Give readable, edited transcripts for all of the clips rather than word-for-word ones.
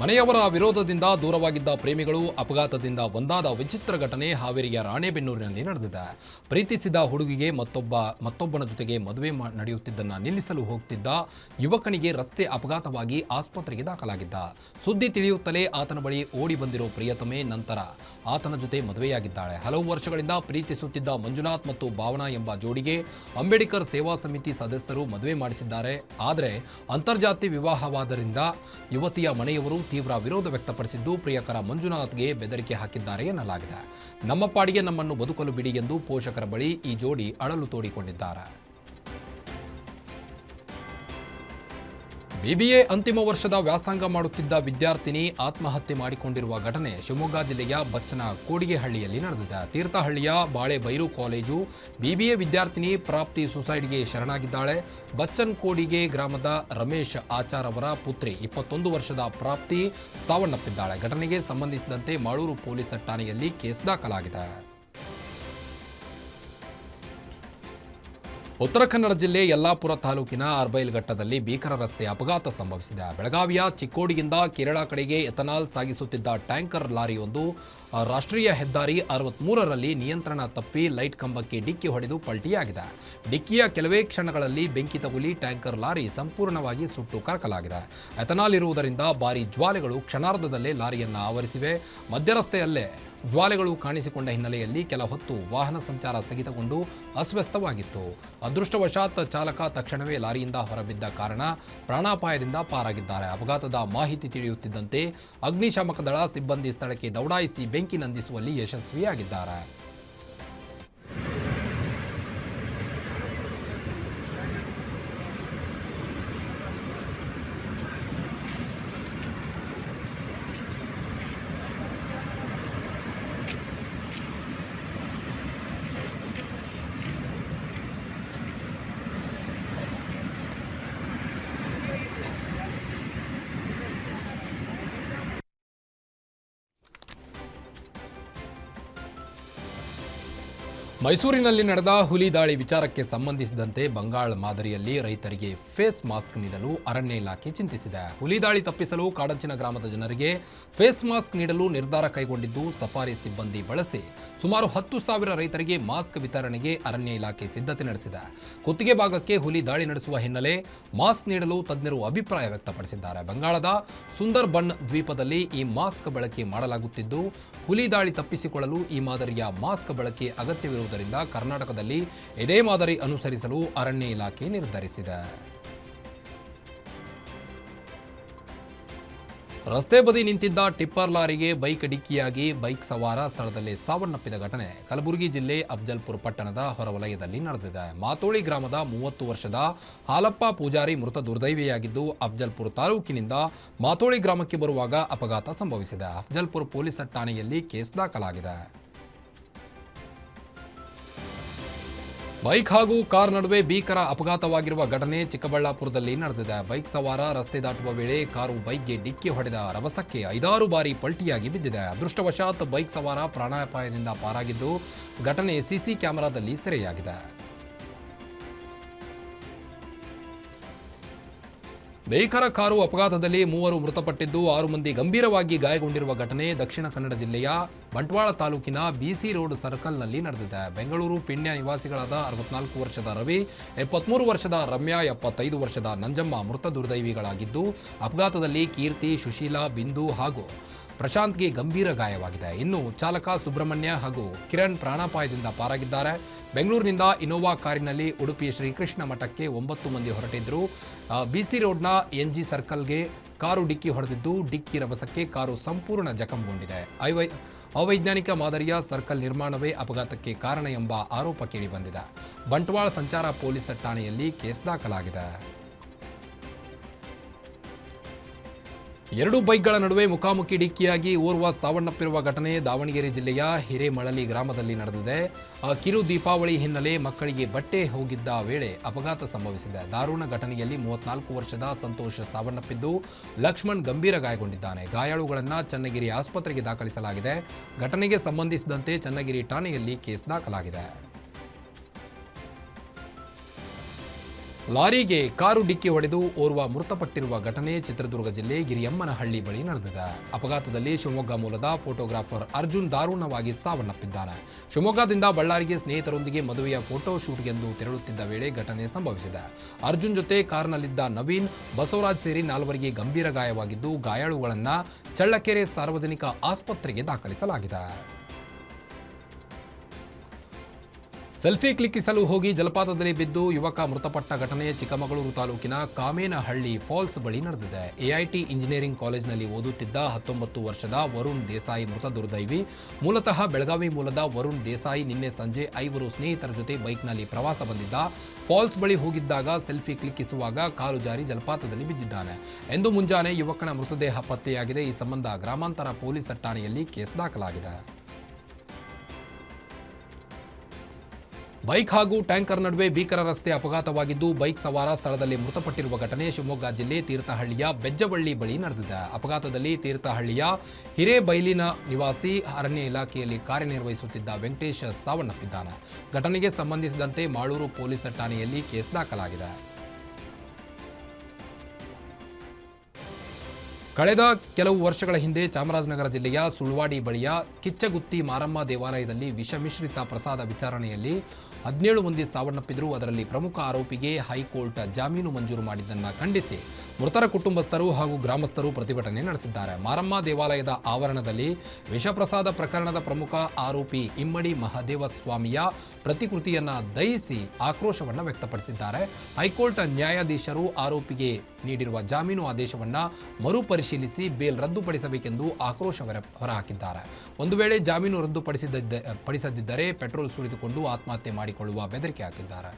ಮನೆಯವರ ವಿರೋಧದಿಂದ ದೂರವಾಗಿದ್ದ ಪ್ರೇಮಿಗಳು ಅಪಘಾತದಿಂದ ಒಂದಾದ ವಿಚಿತ್ರ ಘಟನೆ ಹಾವೇರಿಯ ರಾಣೆಬೆನ್ನೂರಿನಲ್ಲಿ ನಡೆದಿದೆ. ಪ್ರೀತಿಸಿದ ಹುಡುಗಿಗೆ ಮತ್ತೊಬ್ಬನ ಜೊತೆಗೆ ಮದುವೆ ನಡೆಯುತ್ತಿದ್ದನ್ನು ನಿಲ್ಲಿಸಲು ಹೋಗುತ್ತಿದ್ದ ಯುವಕನಿಗೆ ರಸ್ತೆ ಅಪಘಾತವಾಗಿ ಆಸ್ಪತ್ರೆಗೆ ದಾಖಲಾಗಿದ್ದ. ಸುದ್ದಿ ತಿಳಿಯುತ್ತಲೇ ಆತನ ಬಳಿ ಓಡಿ ಬಂದಿರೋ ಪ್ರಿಯತಮೆ ನಂತರ ಆತನ ಜೊತೆ ಮದುವೆಯಾಗಿದ್ದಾಳೆ. ಹಲವು ವರ್ಷಗಳಿಂದ ಪ್ರೀತಿಸುತ್ತಿದ್ದ ಮಂಜುನಾಥ್ ಮತ್ತು ಭಾವನಾ ಎಂಬ ಜೋಡಿಗೆ ಅಂಬೇಡ್ಕರ್ ಸೇವಾ ಸಮಿತಿ ಸದಸ್ಯರು ಮದುವೆ ಮಾಡಿಸಿದ್ದಾರೆ. ಆದರೆ ಅಂತರ್ಜಾತಿ ವಿವಾಹವಾದ್ದರಿಂದ ಯುವತಿಯ ಮನೆಯವರು ತೀವ್ರ ವಿರೋಧ ವ್ಯಕ್ತಪಡಿಸಿದ್ದು ಪ್ರಿಯಕರ ಮಂಜುನಾಥ್ಗೆ ಬೆದರಿಕೆ ಹಾಕಿದ್ದಾರೆ ಎನ್ನಲಾಗಿದೆ. ನಮ್ಮ ಪಾಡಿಗೆ ನಮ್ಮನ್ನು ಬದುಕಲು ಬಿಡಿ ಎಂದು ಪೋಷಕರ ಬಳಿ ಈ ಜೋಡಿ ಅಳಲು ತೋಡಿಕೊಂಡಿದ್ದಾರೆ. ಬಿಬಿಎ ಅಂತಿಮ ವರ್ಷದ ವ್ಯಾಸಂಗ ಮಾಡುತ್ತಿದ್ದ ವಿದ್ಯಾರ್ಥಿನಿ ಆತ್ಮಹತ್ಯೆ ಮಾಡಿಕೊಂಡಿರುವ ಘಟನೆ ಶಿವಮೊಗ್ಗ ಜಿಲ್ಲೆಯ ಬಚ್ಚನ ಕೋಡಿಗೆಹಳ್ಳಿಯಲ್ಲಿ ನಡೆದಿದೆ. ತೀರ್ಥಹಳ್ಳಿಯ ಬಾಳೆಬೈರು ಕಾಲೇಜು ಬಿಬಿಎ ವಿದ್ಯಾರ್ಥಿನಿ ಪ್ರಾಪ್ತಿ ಸುಸೈಡ್ಗೆ ಶರಣಾಗಿದ್ದಾಳೆ. ಬಚ್ಚನ್ ಕೋಡಿಗೆ ಗ್ರಾಮದ ರಮೇಶ್ ಆಚಾರ್ ಅವರ ಪುತ್ರಿ 21 ವರ್ಷದ ಪ್ರಾಪ್ತಿ ಸಾವನ್ನಪ್ಪಿದ್ದಾಳೆ. ಘಟನೆಗೆ ಸಂಬಂಧಿಸಿದಂತೆ ಮಾಳೂರು ಪೊಲೀಸ್ ಠಾಣೆಯಲ್ಲಿ ಕೇಸ್ ದಾಖಲಾಗಿದೆ. ಉತ್ತರ ಕನ್ನಡ ಜಿಲ್ಲೆ ಯಲ್ಲಾಪುರ ತಾಲೂಕಿನ ಅರ್ಬೈಲ್ಘಟ್ಟದಲ್ಲಿ ಭೀಕರ ರಸ್ತೆ ಅಪಘಾತ ಸಂಭವಿಸಿದೆ. ಬೆಳಗಾವಿಯ ಚಿಕ್ಕೋಡಿಯಿಂದ ಕೇರಳ ಕಡೆಗೆ ಎಥನಾಲ್ ಸಾಗಿಸುತ್ತಿದ್ದ ಟ್ಯಾಂಕರ್ ಲಾರಿಯೊಂದು ರಾಷ್ಟ್ರೀಯ ಹೆದ್ದಾರಿ 63ರಲ್ಲಿ ನಿಯಂತ್ರಣ ತಪ್ಪಿ ಲೈಟ್ ಕಂಬಕ್ಕೆ ಡಿಕ್ಕಿ ಹೊಡೆದು ಪಲ್ಟಿಯಾಗಿದೆ. ಡಿಕ್ಕಿಯ ಕೆಲವೇ ಕ್ಷಣಗಳಲ್ಲಿ ಬೆಂಕಿ ತಗುಲಿ ಟ್ಯಾಂಕರ್ ಲಾರಿ ಸಂಪೂರ್ಣವಾಗಿ ಸುಟ್ಟು ಕರಕಲಾಗಿದೆ. ಎಥನಾಲ್ ಇರುವುದರಿಂದ ಭಾರೀ ಜ್ವಾಲೆಗಳು ಕ್ಷಣಾರ್ಧದಲ್ಲೇ ಲಾರಿಯನ್ನು ಆವರಿಸಿವೆ. ಮಧ್ಯರಸ್ತೆಯಲ್ಲೇ ಜ್ವಾಲೆಗಳು ಕಾಣಿಸಿಕೊಂಡ ಹಿನ್ನೆಲೆಯಲ್ಲಿ ಕೆಲ ಹೊತ್ತು ವಾಹನ ಸಂಚಾರ ಸ್ಥಗಿತಗೊಂಡು ಅಸ್ವಸ್ಥವಾಗಿತ್ತು. ಅದೃಷ್ಟವಶಾತ್ ಚಾಲಕ ತಕ್ಷಣವೇ ಲಾರಿಯಿಂದ ಹೊರಬಿದ್ದ ಕಾರಣ ಪ್ರಾಣಾಪಾಯದಿಂದ ಪಾರಾಗಿದ್ದಾರೆ. ಅಪಘಾತದ ಮಾಹಿತಿ ತಿಳಿಯುತ್ತಿದ್ದಂತೆ ಅಗ್ನಿಶಾಮಕ ದಳ ಸಿಬ್ಬಂದಿ ಸ್ಥಳಕ್ಕೆ ದೌಡಾಯಿಸಿ ಬೆಂಕಿ ನಂದಿಸುವಲ್ಲಿ ಯಶಸ್ವಿಯಾಗಿದ್ದಾರೆ. ಮೈಸೂರಿನಲ್ಲಿ ನಡೆದ ಹುಲಿ ದಾಳಿ ವಿಚಾರಕ್ಕೆ ಸಂಬಂಧಿಸಿದಂತೆ ಬಂಗಾಳ ಮಾದರಿಯಲ್ಲಿ ರೈತರಿಗೆ ಫೇಸ್ ಮಾಸ್ಕ್ ನೀಡಲು ಅರಣ್ಯ ಇಲಾಖೆ ಚಿಂತಿಸಿದೆ. ಹುಲಿ ದಾಳಿ ತಪ್ಪಿಸಲು ಕಾಡಂಚಿನ ಗ್ರಾಮದ ಜನರಿಗೆ ಫೇಸ್ ಮಾಸ್ಕ್ ನೀಡಲು ನಿರ್ಧಾರ ಕೈಗೊಂಡಿದ್ದು ಸಫಾರಿ ಸಿಬ್ಬಂದಿ ಬಳಸಿ ಸುಮಾರು 10,000 ರೈತರಿಗೆ ಮಾಸ್ಕ್ ವಿತರಣೆಗೆ ಅರಣ್ಯ ಇಲಾಖೆ ಸಿದ್ಧತೆ ನಡೆಸಿದೆ. ಕುತ್ತಿಗೆ ಭಾಗಕ್ಕೆ ಹುಲಿ ದಾಳಿ ನಡೆಸುವ ಹಿನ್ನೆಲೆ ಮಾಸ್ಕ್ ನೀಡಲು ತಜ್ಞರು ಅಭಿಪ್ರಾಯ ವ್ಯಕ್ತಪಡಿಸಿದ್ದಾರೆ. ಬಂಗಾಳದ ಸುಂದರ್ಬನ್ ದ್ವೀಪದಲ್ಲಿ ಈ ಮಾಸ್ಕ್ ಬಳಕೆ ಮಾಡಲಾಗುತ್ತಿದ್ದು ಹುಲಿ ದಾಳಿ ತಪ್ಪಿಸಿಕೊಳ್ಳಲು ಈ ಮಾದರಿಯ ಮಾಸ್ಕ್ ಬಳಕೆ ಅಗತ್ಯವಿರುವುದರಿಂದ ಕರ್ನಾಟಕದಲ್ಲಿ ಇದೇ ಮಾದರಿ ಅನುಸರಿಸಲು ಅರಣ್ಯ ಇಲಾಖೆ ನಿರ್ಧರಿಸಿದೆ. ರಸ್ತೆ ಬದಿ ನಿಂತಿದ್ದ ಟಿಪ್ಪರ್ ಲಾರಿಗೆ ಬೈಕ್ ಡಿಕ್ಕಿಯಾಗಿ ಬೈಕ್ ಸವಾರ ಸ್ಥಳದಲ್ಲೇ ಸಾವನ್ನಪ್ಪಿದ ಘಟನೆ ಕಲಬುರಗಿ ಜಿಲ್ಲೆ ಅಫಜಲ್ಪುರ ಪಟ್ಟಣದ ಹೊರವಲಯದಲ್ಲಿ ನಡೆದಿದೆ. ಮಾತೋಳಿ ಗ್ರಾಮದ 30 ವರ್ಷದ ಹಾಲಪ್ಪ ಪೂಜಾರಿ ಮೃತ ದುರ್ದೈವಿಯಾಗಿದ್ದು ಅಫಜಲ್ಪುರ ತಾಲೂಕಿನಿಂದ ಮಾತೋಳಿ ಗ್ರಾಮಕ್ಕೆ ಬರುವಾಗ ಅಪಘಾತ ಸಂಭವಿಸಿದೆ. ಅಫಜಲ್ಪುರ ಪೊಲೀಸ್ ಠಾಣೆಯಲ್ಲಿ ಕೇಸ್ ದಾಖಲಾಗಿದೆ. ಬೈಕ್ ಹಾಗೂ ಕಾರ್ ನಡುವೆ ಭೀಕರ ಅಪಘಾತವಾಗಿರುವ ಘಟನೆ ಚಿಕ್ಕಬಳ್ಳಾಪುರದಲ್ಲಿ ನಡೆದಿದೆ. ಬೈಕ್ ಸವಾರ ರಸ್ತೆ ದಾಟುವ ವೇಳೆ ಕಾರು ಬೈಕ್ಗೆ ಡಿಕ್ಕಿ ಹೊಡೆದ ರಭಸಕ್ಕೆ 5-6 ಬಾರಿ ಪಲ್ಟಿಯಾಗಿ ಬಿದ್ದಿದೆ. ಅದೃಷ್ಟವಶಾತ್ ಬೈಕ್ ಸವಾರ ಪ್ರಾಣಾಪಾಯದಿಂದ ಪಾರಾಗಿದ್ದು ಘಟನೆ ಸಿಸಿ ಕ್ಯಾಮೆರಾದಲ್ಲಿ ಸೆರೆಯಾಗಿದೆ. ಭೀಕರ ಕಾರು ಅಪಘಾತದಲ್ಲಿ 3 ಮೃತಪಟ್ಟಿದ್ದು 6 ಮಂದಿ ಗಂಭೀರವಾಗಿ ಗಾಯಗೊಂಡಿರುವ ಘಟನೆ ದಕ್ಷಿಣ ಕನ್ನಡ ಜಿಲ್ಲೆಯ ಬಂಟ್ವಾಳ ತಾಲೂಕಿನ ಬಿಸಿ ರೋಡ್ ಸರ್ಕಲ್ನಲ್ಲಿ ನಡೆದಿದೆ. ಬೆಂಗಳೂರು ಪಿಣ್ಯ ನಿವಾಸಿಗಳಾದ 64 ವರ್ಷದ ರವಿ, 73 ವರ್ಷದ ರಮ್ಯಾ, 75 ವರ್ಷದ ನಂಜಮ್ಮ ಮೃತ ದುರ್ದೈವಿಗಳಾಗಿದ್ದು ಅಪಘಾತದಲ್ಲಿ ಕೀರ್ತಿ, ಸುಶೀಲಾ, ಬಿಂದು ಹಾಗೂ ಪ್ರಶಾಂತ್ಗೆ ಗಂಭೀರ ಗಾಯವಾಗಿದೆ. ಇನ್ನು ಚಾಲಕ ಸುಬ್ರಹ್ಮಣ್ಯ ಹಾಗೂ ಕಿರಣ್ ಪ್ರಾಣಾಪಾಯದಿಂದ ಪಾರಾಗಿದ್ದಾರೆ. ಬೆಂಗಳೂರಿನಿಂದ ಇನೋವಾ ಕಾರಿನಲ್ಲಿ ಉಡುಪಿ ಶ್ರೀಕೃಷ್ಣ ಮಠಕ್ಕೆ 9 ಮಂದಿ ಹೊರಟಿದ್ರು. ಬಿಸಿ ರೋಡ್ನ ಎನ್ಜಿ ಸರ್ಕಲ್ಗೆ ಕಾರು ಡಿಕ್ಕಿ ಹೊಡೆದಿದ್ದು ಡಿಕ್ಕಿ ರಭಸಕ್ಕೆ ಕಾರು ಸಂಪೂರ್ಣ ಜಖಂಗೊಂಡಿದೆ. ಅವೈಜ್ಞಾನಿಕ ಮಾದರಿಯ ಸರ್ಕಲ್ ನಿರ್ಮಾಣವೇ ಅಪಘಾತಕ್ಕೆ ಕಾರಣ ಎಂಬ ಆರೋಪ ಕೇಳಿಬಂದಿದೆ. ಬಂಟ್ವಾಳ ಸಂಚಾರ ಪೊಲೀಸ್ ಠಾಣೆಯಲ್ಲಿ ಕೇಸ್ ದಾಖಲಾಗಿದೆ. 2 ಬೈಕ್ಗಳ ನಡುವೆ ಮುಖಾಮುಖಿ ಡಿಕ್ಕಿಯಾಗಿ ಓರ್ವ ಸಾವನ್ನಪ್ಪಿರುವ ಘಟನೆ ದಾವಣಗೆರೆ ಜಿಲ್ಲೆಯ ಹಿರೇಮಳಲಿ ಗ್ರಾಮದಲ್ಲಿ ನಡೆದಿದೆ. ಕಿರು ದೀಪಾವಳಿ ಹಿನ್ನೆಲೆ ಮಕ್ಕಳಿಗೆ ಬಟ್ಟೆ ಹೋಗಿದ್ದ ವೇಳೆ ಅಪಘಾತ ಸಂಭವಿಸಿದೆ. ದಾರುಣ ಘಟನೆಯಲ್ಲಿ 34 ವರ್ಷದ ಸಂತೋಷ್ ಸಾವನ್ನಪ್ಪಿದ್ದು ಲಕ್ಷ್ಮಣ್ ಗಂಭೀರ ಗಾಯಗೊಂಡಿದ್ದಾನೆ. ಗಾಯಾಳುಗಳನ್ನು ಚನ್ನಗಿರಿ ಆಸ್ಪತ್ರೆಗೆ ದಾಖಲಿಸಲಾಗಿದೆ. ಘಟನೆಗೆ ಸಂಬಂಧಿಸಿದಂತೆ ಚನ್ನಗಿರಿ ಠಾಣೆಯಲ್ಲಿ ಕೇಸ್ ದಾಖಲಾಗಿದೆ. ಲಾರಿಗೆ ಕಾರು ಡಿಕ್ಕಿ ಹೊಡೆದು ಓರ್ವ ಮೃತಪಟ್ಟಿರುವ ಘಟನೆ ಚಿತ್ರದುರ್ಗ ಜಿಲ್ಲೆ ಗಿರಿಯಮ್ಮನಹಳ್ಳಿ ಬಳಿ ನಡೆದಿದೆ. ಅಪಘಾತದಲ್ಲಿ ಶಿವಮೊಗ್ಗ ಮೂಲದ ಫೋಟೋಗ್ರಾಫರ್ ಅರ್ಜುನ್ ದಾರುಣವಾಗಿ ಸಾವನ್ನಪ್ಪಿದ್ದಾನೆ. ಶಿವಮೊಗ್ಗದಿಂದ ಬಳ್ಳಾರಿಗೆ ಸ್ನೇಹಿತರೊಂದಿಗೆ ಮದುವೆಯ ಫೋಟೋ ಶೂಟ್ಗೆಂದು ತೆರಳುತ್ತಿದ್ದ ವೇಳೆ ಘಟನೆ ಸಂಭವಿಸಿದೆ. ಅರ್ಜುನ್ ಜೊತೆ ಕಾರ್ನಲ್ಲಿದ್ದ ನವೀನ್, ಬಸವರಾಜ್ ಸೇರಿ 4ವರಿಗೆ ಗಂಭೀರ ಗಾಯವಾಗಿದ್ದು, ಗಾಯಾಳುಗಳನ್ನು ಚಳ್ಳಕೆರೆ ಸಾರ್ವಜನಿಕ ಆಸ್ಪತ್ರೆಗೆ ದಾಖಲಿಸಲಾಗಿದೆ. ಸೆಲ್ಫಿ ಕ್ಲಿಕ್ಕಿಸಲು ಹೋಗಿ ಜಲಪಾತದಲ್ಲಿ ಬಿದ್ದು ಯುವಕ ಮೃತಪಟ್ಟ ಘಟನೆ ಚಿಕ್ಕಮಗಳೂರು ತಾಲೂಕಿನ ಕಾಮೇನಹಳ್ಳಿ ಫಾಲ್ಸ್ ಬಳಿ ನಡೆದಿದೆ. ಎಐಟಿ ಇಂಜಿನಿಯರಿಂಗ್ ಕಾಲೇಜಿನಲ್ಲಿ ಓದುತ್ತಿದ್ದ 19 ವರ್ಷದ ವರುಣ್ ದೇಸಾಯಿ ಮೃತ ದುರ್ದೈವಿ. ಮೂಲತಃ ಬೆಳಗಾವಿ ಮೂಲದ ವರುಣ್ ದೇಸಾಯಿ ನಿನ್ನೆ ಸಂಜೆ 5 ಸ್ನೇಹಿತರ ಜೊತೆ ಬೈಕ್ನಲ್ಲಿ ಪ್ರವಾಸ ಬಂದಿದ್ದ. ಫಾಲ್ಸ್ ಬಳಿ ಹೋಗಿದ್ದಾಗ ಸೆಲ್ಫಿ ಕ್ಲಿಕ್ಕಿಸುವಾಗ ಕಾಲು ಜಾರಿ ಜಲಪಾತದಲ್ಲಿ ಬಿದ್ದಿದ್ದಾನೆ ಎಂದು ಮುಂಜಾನೆ ಯುವಕನ ಮೃತದೇಹ ಪತ್ತೆಯಾಗಿದೆ. ಈ ಸಂಬಂಧ ಗ್ರಾಮಾಂತರ ಪೊಲೀಸ್ ಠಾಣೆಯಲ್ಲಿ ಕೇಸ್ ದಾಖಲಾಗಿದೆ. ಬೈಕ್ ಹಾಗೂ ಟ್ಯಾಂಕರ್ ನಡುವೆ ಭೀಕರ ರಸ್ತೆ ಅಪಘಾತವಾಗಿದ್ದು, ಬೈಕ್ ಸವಾರ ಸ್ಥಳದಲ್ಲಿ ಮೃತಪಟ್ಟಿರುವ ಘಟನೆ ಶಿವಮೊಗ್ಗ ಜಿಲ್ಲೆ ತೀರ್ಥಹಳ್ಳಿಯ ಬೆಜ್ಜವಳ್ಳಿ ಬಳಿ ನಡೆದಿದೆ. ಅಪಘಾತದಲ್ಲಿ ತೀರ್ಥಹಳ್ಳಿಯ ಹಿರೇಬೈಲಿನ ನಿವಾಸಿ ಅರಣ್ಯ ಇಲಾಖೆಯಲ್ಲಿ ಕಾರ್ಯನಿರ್ವಹಿಸುತ್ತಿದ್ದ ವೆಂಕಟೇಶ್ ಸಾವನ್ನಪ್ಪಿದ್ದಾನೆ. ಘಟನೆಗೆ ಸಂಬಂಧಿಸಿದಂತೆ ಮಾಳೂರು ಪೊಲೀಸ್ ಠಾಣೆಯಲ್ಲಿ ಕೇಸ್ ದಾಖಲಾಗಿದೆ. ಕಳೆದ ಕೆಲವು ವರ್ಷಗಳ ಹಿಂದೆ ಚಾಮರಾಜನಗರ ಜಿಲ್ಲೆಯ ಸುಳ್ವಾಡಿ ಬಳಿಯ ಕಿಚ್ಚಗುತ್ತಿ ಮಾರಮ್ಮ ದೇವಾಲಯದಲ್ಲಿ ವಿಷ ಮಿಶ್ರಿತ ಪ್ರಸಾದ ವಿಚಾರಣೆಯಲ್ಲಿ 17 ಮಂದಿ ಸಾವನ್ನಪ್ಪಿದ್ರು. ಅದರಲ್ಲಿ ಪ್ರಮುಖ ಆರೋಪಿಗೆ ಹೈಕೋರ್ಟ್ ಜಾಮೀನು ಮಂಜೂರು ಮಾಡಿದ್ದನ್ನು ಖಂಡಿಸಿ ಮೃತರ ಕುಟುಂಬಸ್ಥರು ಹಾಗೂ ಗ್ರಾಮಸ್ಥರು ಪ್ರತಿಭಟನೆ ನಡೆಸಿದ್ದಾರೆ. ಮಾರಮ್ಮ ದೇವಾಲಯದ ಆವರಣದಲ್ಲಿ ವಿಷಪ್ರಸಾದ ಪ್ರಕರಣದ ಪ್ರಮುಖ ಆರೋಪಿ ಇಮ್ಮಡಿ ಮಹದೇವಸ್ವಾಮಿಯ ಪ್ರತಿಕೃತಿಯನ್ನು ದಹಿಸಿ ಆಕ್ರೋಶವನ್ನು ವ್ಯಕ್ತಪಡಿಸಿದ್ದಾರೆ. ಹೈಕೋರ್ಟ್ ನ್ಯಾಯಾಧೀಶರು ಆರೋಪಿಗೆ ನೀಡಿರುವ ಜಾಮೀನು ಆದೇಶವನ್ನು ಮರುಪರಿಶೀಲಿಸಿ ಬೇಲ್ ರದ್ದುಪಡಿಸಬೇಕೆಂದು ಆಕ್ರೋಶ ಹೊರಹಾಕಿದ್ದಾರೆ. ಒಂದು ವೇಳೆ ಜಾಮೀನು ರದ್ದುಪಡಿಸದಿದ್ದರೆ ಪೆಟ್ರೋಲ್ ಸುರಿದುಕೊಂಡು ಆತ್ಮಹತ್ಯೆ ಮಾಡಿಕೊಳ್ಳುವ ಬೆದರಿಕೆ ಹಾಕಿದ್ದಾರೆ.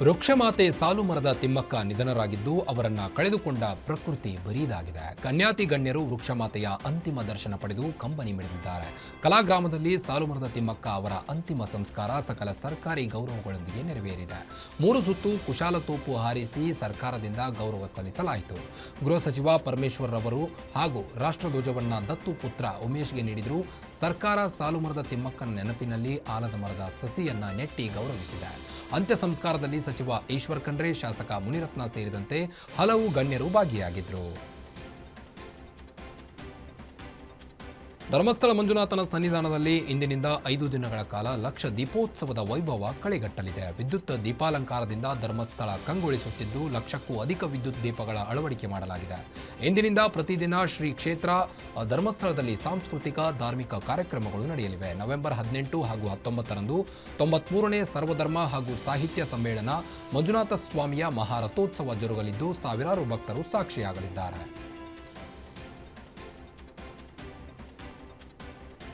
ವೃಕ್ಷಮಾತೆ ಸಾಲುಮರದ ತಿಮ್ಮಕ್ಕ ನಿಧನರಾಗಿದ್ದು, ಅವರನ್ನು ಕಳೆದುಕೊಂಡ ಪ್ರಕೃತಿ ಬರೀದಾಗಿದೆ. ಗಣ್ಯಾತಿ ಗಣ್ಯರು ವೃಕ್ಷಮಾತೆಯ ಅಂತಿಮ ದರ್ಶನ ಪಡೆದು ಕಂಬನಿ ಮಿಡಿದಿದ್ದಾರೆ. ಕಲಾಗ್ರಾಮದಲ್ಲಿ ಸಾಲುಮರದ ತಿಮ್ಮಕ್ಕ ಅವರ ಅಂತಿಮ ಸಂಸ್ಕಾರ ಸಕಲ ಸರ್ಕಾರಿ ಗೌರವಗಳೊಂದಿಗೆ ನೆರವೇರಿದೆ. 3 ಸುತ್ತು ಕುಶಾಲತೋಪು ಹಾರಿಸಿ ಸರ್ಕಾರದಿಂದ ಗೌರವ ಸಲ್ಲಿಸಲಾಯಿತು. ಗೃಹ ಸಚಿವ ಪರಮೇಶ್ವರ್ ಅವರು ಹಾಗೂ ರಾಷ್ಟ್ರಧ್ವಜವನ್ನ ದತ್ತು ಪುತ್ರ ಉಮೇಶ್ಗೆ ನೀಡಿದರು. ಸರ್ಕಾರ ಸಾಲುಮರದ ತಿಮ್ಮಕ್ಕನ ನೆನಪಿನಲ್ಲಿ ಆಲದ ಮರದ ಸಸಿಯನ್ನ ನೆಟ್ಟಿ ಗೌರವಿಸಿದೆ. ಅಂತ್ಯ ಸಂಸ್ಕಾರದಲ್ಲಿ ಸಚಿವ ಈಶ್ವರ್ ಖಂಡ್ರೆ, ಶಾಸಕ ಮುನಿರತ್ನ ಸೇರಿದಂತೆ ಹಲವು ಗಣ್ಯರು ಭಾಗಿಯಾಗಿದ್ದರು. ಧರ್ಮಸ್ಥಳ ಮಂಜುನಾಥನ ಸನ್ನಿಧಾನದಲ್ಲಿ ಇಂದಿನಿಂದ 5 ದಿನಗಳ ಕಾಲ ಲಕ್ಷ ದೀಪೋತ್ಸವದ ವೈಭವ ಕಳೆಗಟ್ಟಲಿದೆ. ವಿದ್ಯುತ್ ದೀಪಾಲಂಕಾರದಿಂದ ಧರ್ಮಸ್ಥಳ ಕಂಗೊಳಿಸುತ್ತಿದ್ದು, 1,00,000ಕ್ಕೂ ಅಧಿಕ ವಿದ್ಯುತ್ ದೀಪಗಳ ಅಳವಡಿಕೆ ಮಾಡಲಾಗಿದೆ. ಇಂದಿನಿಂದ ಪ್ರತಿದಿನ ಶ್ರೀ ಕ್ಷೇತ್ರ ಧರ್ಮಸ್ಥಳದಲ್ಲಿ ಸಾಂಸ್ಕೃತಿಕ ಧಾರ್ಮಿಕ ಕಾರ್ಯಕ್ರಮಗಳು ನಡೆಯಲಿವೆ. ನವೆಂಬರ್ 18 ಹಾಗೂ 19ರಂದು 93ನೇ ಸರ್ವಧರ್ಮ ಹಾಗೂ ಸಾಹಿತ್ಯ ಸಮ್ಮೇಳನ ಮಂಜುನಾಥ ಸ್ವಾಮಿಯ ಮಹಾರಥೋತ್ಸವ ಜರುಗಲಿದ್ದು, ಸಾವಿರಾರು ಭಕ್ತರು ಸಾಕ್ಷಿಯಾಗಲಿದ್ದಾರೆ.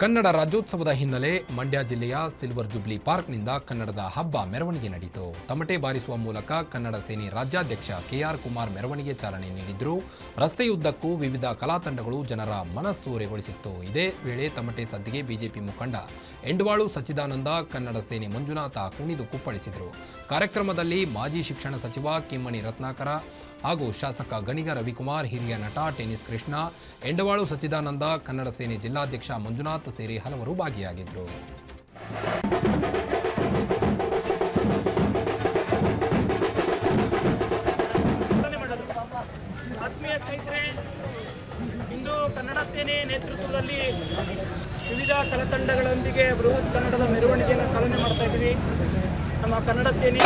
ಕನ್ನಡ ರಾಜ್ಯೋತ್ಸವದ ಹಿನ್ನೆಲೆ ಮಂಡ್ಯ ಜಿಲ್ಲೆಯ ಸಿಲ್ವರ್ ಜುಬ್ಲಿ ಪಾರ್ಕ್ನಿಂದ ಕನ್ನಡದ ಹಬ್ಬ ಮೆರವಣಿಗೆ ನಡೆಯಿತು. ತಮಟೆ ಬಾರಿಸುವ ಮೂಲಕ ಕನ್ನಡ ಸೇನೆ ರಾಜ್ಯಾಧ್ಯಕ್ಷ ಕೆಆರ್ ಕುಮಾರ್ ಮೆರವಣಿಗೆ ಚಾಲನೆ ನೀಡಿದ್ರು. ರಸ್ತೆಯುದ್ದಕ್ಕೂ ವಿವಿಧ ಕಲಾ ತಂಡಗಳು ಜನರ ಮನಸೂರೆಗೊಳಿಸಿತ್ತು. ಇದೇ ವೇಳೆ ತಮಟೆ ಸದ್ದಿಗೆ ಬಿಜೆಪಿ ಮುಖಂಡ ಎಂಡವಾಳು ಸಚ್ಚಿದಾನಂದ, ಕನ್ನಡ ಸೇನೆ ಮಂಜುನಾಥ ಕುಣಿದು ಕುಪ್ಪಳಿಸಿದರು. ಕಾರ್ಯಕ್ರಮದಲ್ಲಿ ಮಾಜಿ ಶಿಕ್ಷಣ ಸಚಿವ ಕಿಮ್ಮಣಿ ರತ್ನಾಕರ ಹಾಗೂ ಶಾಸಕ ಗಣಿಗ ರವಿಕುಮಾರ್, ಹಿರಿಯ ನಟ ಟೆನಿಸ್ ಕೃಷ್ಣ, ಎಂಡವಾಳು ಸಚ್ಚಿದಾನಂದ, ಕನ್ನಡ ಸೇನೆ ಜಿಲ್ಲಾಧ್ಯಕ್ಷ ಮಂಜುನಾಥ್ ಸೇರಿ ಹಲವರು ಭಾಗಿಯಾಗಿದ್ದರು. ಆತ್ಮೀಯ ಸ್ನೇಹಿತರೆ, ಇಂದು ಕನ್ನಡ ಸೇನೆ ನೇತೃತ್ವದಲ್ಲಿ ವಿವಿಧ ಕಲಾತಂಡಗಳೊಂದಿಗೆ ಬೃಹತ್ ಕನ್ನಡದ ಮೆರವಣಿಗೆಯನ್ನು ಚಾಲನೆ ಮಾಡ್ತಾ ಇದ್ದೀವಿ. ನಮ್ಮ ಕನ್ನಡ ಸೇನೆ